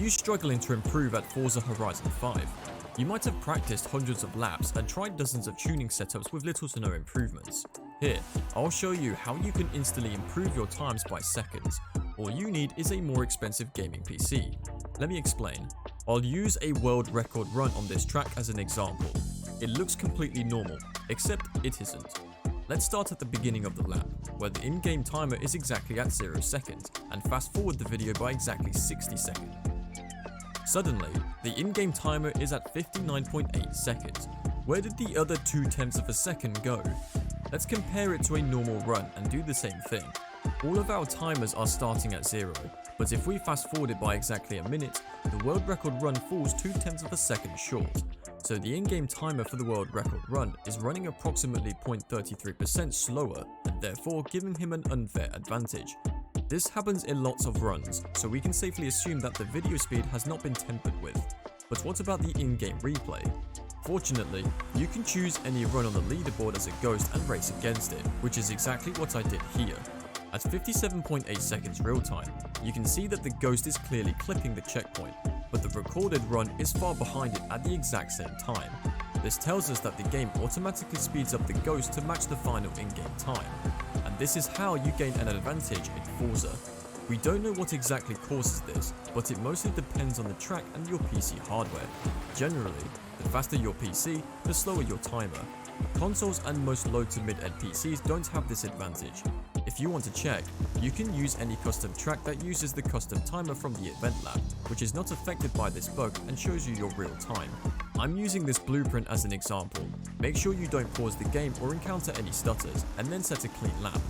you struggling to improve at Forza Horizon 5? You might have practiced hundreds of laps and tried dozens of tuning setups with little to no improvements. Here, I'll show you how you can instantly improve your times by seconds. All you need is a more expensive gaming PC. Let me explain. I'll use a world record run on this track as an example. It looks completely normal, except it isn't. Let's start at the beginning of the lap, where the in-game timer is exactly at 0 seconds, and fast forward the video by exactly 60 seconds. Suddenly, the in-game timer is at 59.8 seconds. Where did the other 0.2 of a second go? Let's compare it to a normal run and do the same thing. All of our timers are starting at 0, but if we fast forward it by exactly a minute, the world record run falls 0.2 of a second short. So the in-game timer for the world record run is running approximately 0.33% slower, and therefore giving him an unfair advantage. This happens in lots of runs, so we can safely assume that the video speed has not been tampered with. But what about the in-game replay? Fortunately, you can choose any run on the leaderboard as a ghost and race against it, which is exactly what I did here. At 57.8 seconds real time, you can see that the ghost is clearly clipping the checkpoint, but the recorded run is far behind it at the exact same time. This tells us that the game automatically speeds up the ghost to match the final in-game time. And this is how you gain an advantage in Forza. We don't know what exactly causes this, but it mostly depends on the track and your PC hardware. Generally, the faster your PC, the slower your timer. Consoles and most low to mid-end PCs don't have this advantage. If you want to check, you can use any custom track that uses the custom timer from the event lab, which is not affected by this bug and shows you your real time. I'm using this blueprint as an example. Make sure you don't pause the game or encounter any stutters, and then set a clean lap.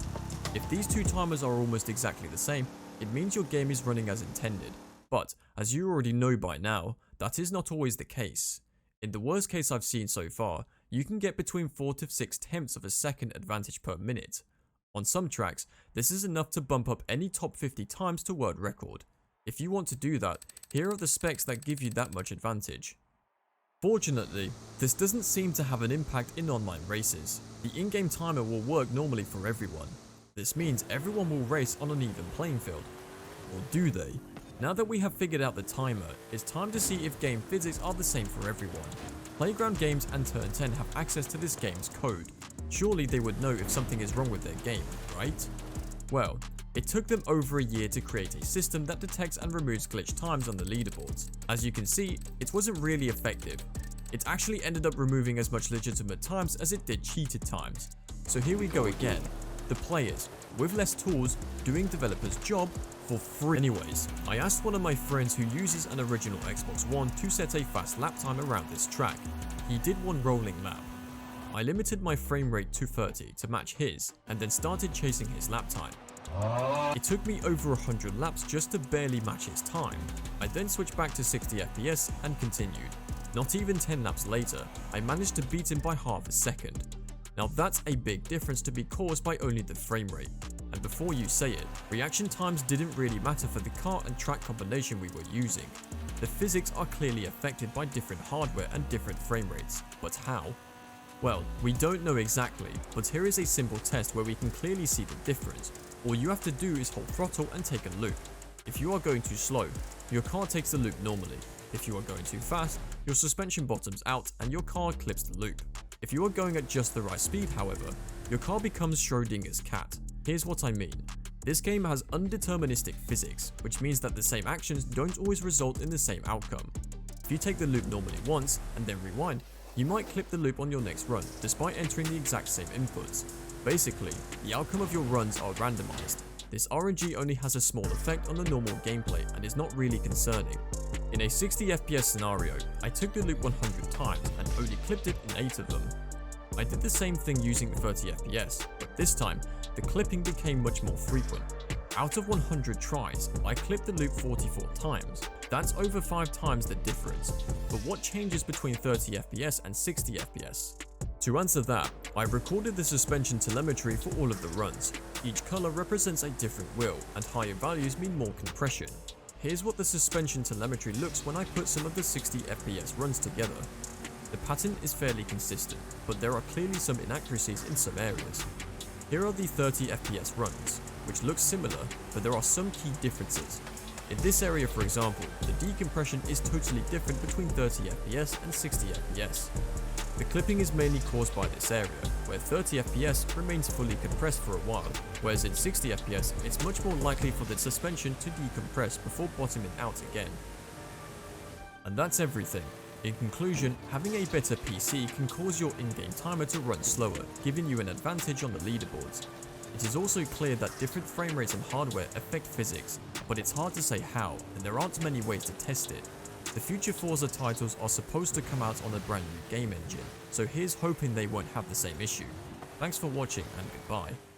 If these two timers are almost exactly the same, it means your game is running as intended. But, as you already know by now, that is not always the case. In the worst case I've seen so far, you can get between 4 to 0.6 of a second advantage per minute. On some tracks, this is enough to bump up any top 50 times to world record. If you want to do that, here are the specs that give you that much advantage. Fortunately, this doesn't seem to have an impact in online races. The in-game timer will work normally for everyone. This means everyone will race on an even playing field. Or do they? Now that we have figured out the timer, it's time to see if game physics are the same for everyone. Playground Games and Turn 10 have access to this game's code. Surely they would know if something is wrong with their game, right? Well, it took them over a year to create a system that detects and removes glitch times on the leaderboards. As you can see, it wasn't really effective. It actually ended up removing as much legitimate times as it did cheated times. So here we go again. The players, with less tools, doing developers' job for free. Anyways, I asked one of my friends who uses an original Xbox One to set a fast lap time around this track. He did one rolling lap. I limited my frame rate to 30 to match his, and then started chasing his lap time. It took me over 100 laps just to barely match his time. I then switched back to 60 FPS and continued. Not even 10 laps later, I managed to beat him by half a second. Now that's a big difference to be caused by only the frame rate. And before you say it, reaction times didn't really matter for the car and track combination we were using. The physics are clearly affected by different hardware and different frame rates, but how? Well, we don't know exactly, but here is a simple test where we can clearly see the difference. All you have to do is hold throttle and take a loop. If you are going too slow, your car takes the loop normally. If you are going too fast, your suspension bottoms out and your car clips the loop. If you are going at just the right speed, however, your car becomes Schrodinger's cat. Here's what I mean. This game has undeterministic physics, which means that the same actions don't always result in the same outcome. If you take the loop normally once and then rewind, you might clip the loop on your next run, despite entering the exact same inputs. Basically, the outcome of your runs are randomized. This RNG only has a small effect on the normal gameplay and is not really concerning. In a 60 FPS scenario, I took the loop 100 times and only clipped it in 8 of them. I did the same thing using 30 FPS, but this time, the clipping became much more frequent. Out of 100 tries, I clipped the loop 44 times. That's over 5 times the difference. But what changes between 30 FPS and 60 FPS? To answer that, I recorded the suspension telemetry for all of the runs. Each color represents a different wheel, and higher values mean more compression. Here's what the suspension telemetry looks when I put some of the 60 FPS runs together. The pattern is fairly consistent, but there are clearly some inaccuracies in some areas. Here are the 30 FPS runs, which look similar, but there are some key differences. In this area, for example, the decompression is totally different between 30 FPS and 60 FPS. The clipping is mainly caused by this area, where 30 FPS remains fully compressed for a while, whereas in 60 FPS it's much more likely for the suspension to decompress before bottoming out again. And that's everything. In conclusion, having a better PC can cause your in-game timer to run slower, giving you an advantage on the leaderboards. It is also clear that different frame rates and hardware affect physics, but it's hard to say how, and there aren't many ways to test it. The future Forza titles are supposed to come out on a brand new game engine, so here's hoping they won't have the same issue. Thanks for watching and goodbye.